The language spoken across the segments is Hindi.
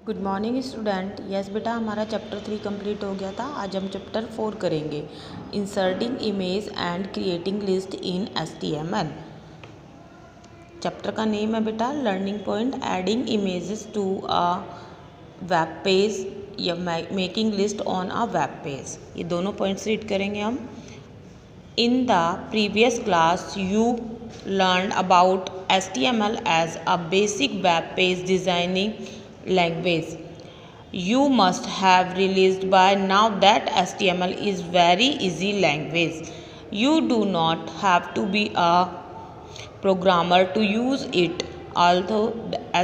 Good morning student. यस बेटा, हमारा चैप्टर 3 कंप्लीट हो गया था। आज हम चैप्टर 4 करेंगे, inserting image and creating list in HTML। Chapter का नेम है बेटा learning point adding images to a web page या making list on a web page. ये दोनों पॉइंट्स रीड करेंगे हम। In the previous class, you learned about HTML as a basic web page designing language. You must have realized by now that HTML is very easy language. You do not have to be a programmer to use it. Although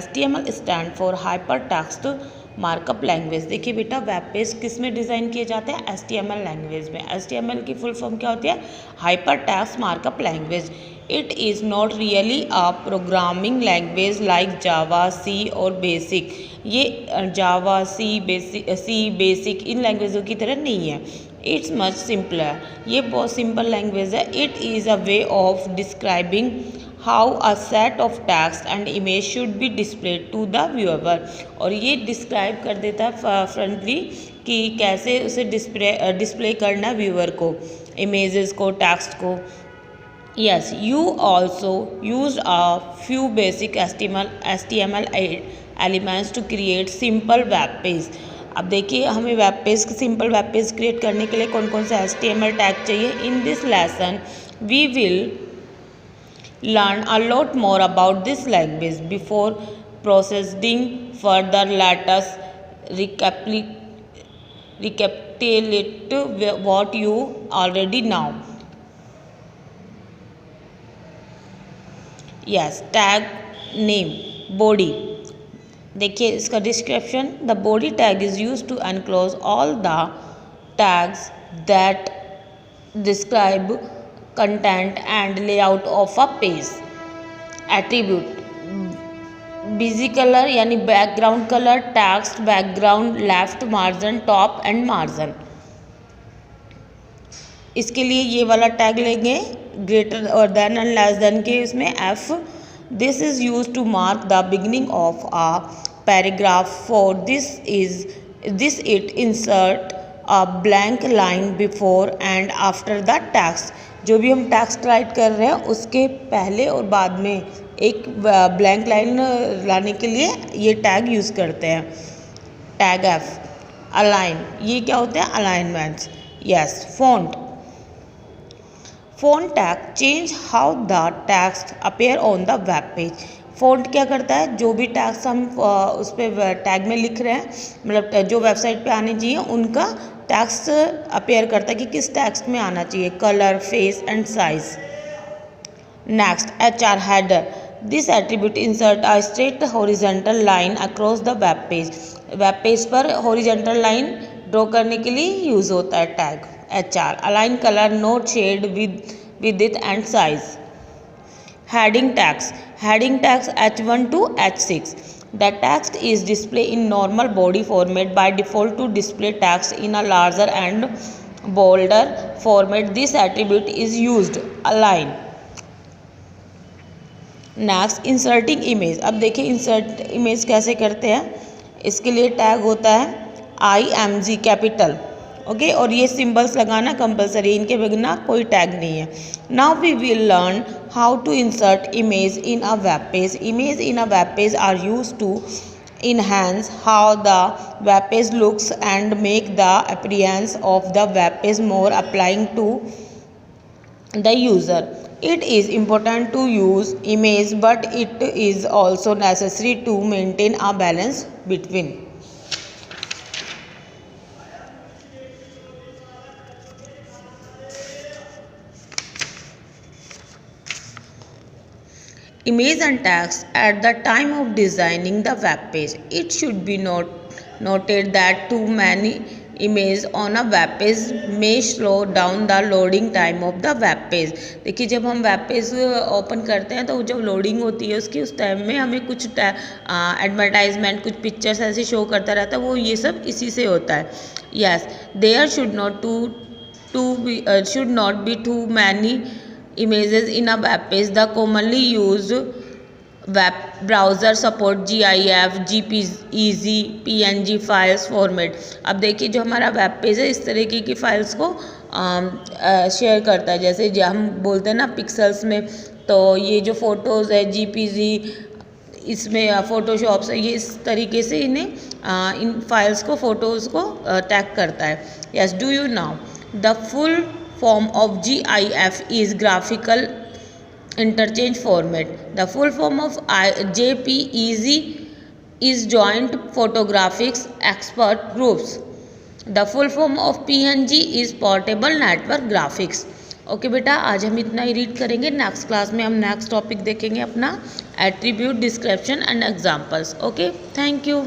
HTML stand for hypertext markup language. देखिए बेटा, वेब पेज किस में डिज़ाइन किए जाते हैं? HTML लैंग्वेज में। HTML की फुल फॉर्म क्या होती है? Hyper text markup language. It is not really a programming language like Java, C और बेसिक। ये जावा, सी बेसिक इन लैंग्वेजों की तरह नहीं है। It's much simpler. ये बहुत सिंपल लैंग्वेज है। It is a way of describing how a set of text and image should be displayed to the viewer. और ये डिस्क्राइब कर देता है फ्रंटली कि कैसे उसे डिस्प्ले करना व्यूअर को, इमेजेस को, टेक्स्ट को। Yes, you also use a few basic HTML elements to create simple web page. अब देखिए, हमें web page, simple web page create करने के लिए कौन कौन से HTML टैग चाहिए। In this lesson we will learn a lot more about this language. Before proceeding further, let us recapitulate what you already know. Yes, tag name body. देखिए इसका description. The body tag is use to enclose all the tags that describe content and layout of a page. Attribute BG colour यानी background colour, text background, left margin, top and margin. इसके लिए ये वाला टैग लेंगे, ग्रेटर और देन एंड लेस देन के इसमें F। This is use to mark the beginning of a paragraph. For this it insert a blank line before and after the text. जो भी हम टेक्स्ट राइट कर रहे हैं उसके पहले और बाद में एक ब्लैंक लाइन लाने के लिए ये टैग यूज़ करते हैं। टैग F अलाइन, ये क्या होते हैं? Alignments. Yes, font tag change how the text appear on the web page. Font क्या करता है? जो भी टेक्स्ट हम उस पर टैग में लिख रहे हैं, मतलब जो वेबसाइट पे आने चाहिए उनका टेक्स्ट अपीयर करता है कि किस टेक्स्ट में आना चाहिए। Colour, face and size. Next, HR header. This attribute insert a straight horizontal line across the web page. Web page पर हॉरिजॉन्टल लाइन ड्रॉ करने के लिए यूज होता है tag HR। Align colour, noshade width and size. Heading tags H1 to H6. The text is displayed in normal body format by default to display text in a larger and bolder format. This attribute is used. Align. Next, inserting image. अब देखिए इंसर्ट इमेज कैसे करते हैं। इसके लिए टैग होता है IMG कैपिटल, ओके। और ये सिंबल्स लगाना कंपलसरी, इनके बिना कोई टैग नहीं है। Now we will learn how to insert image in a web page. Image in a web page are use to enhance how the web page looks and make the appearance of the web page more appealing to the user. It is important to use image, but it is also necessary to maintain a balance between image and text at the time of designing the web page. It should be noted that too many images on a web page may slow down the loading time of the web page. देखिए, जब हम वेब पेज ओपन करते हैं तो जब लोडिंग होती है उसकी, उस टाइम में हमें कुछ एडवर्टाइजमेंट, कुछ पिक्चर्स ऐसे शो करता रहता है, वो ये सब इसी से होता है। Yes, there should not be too many images in a web page. The commonly used web browser support GIF, JPEG, PNG files format. अब देखिए जो हमारा वेब पेज है इस तरीके की फाइल्स को शेयर करता है, जैसे जो हम बोलते हैं ना पिक्सल्स में, तो ये जो फ़ोटोज़ है JPG, इसमें फ़ोटोशॉप से ये इस तरीके से इन्हें इन फाइल्स को फ़ोटोज़ को टैग करता है। Yes, do you now the full form of GIF is graphical interchange format. The full form of JPEG is Joint Photographics Expert Groups. The full form of PNG is Portable Network Graphics. Okay बेटा, आज हम इतना ही रीड करेंगे। नेक्स्ट क्लास में हम नेक्स्ट टॉपिक देखेंगे अपना attribute, description and examples. Okay, thank you.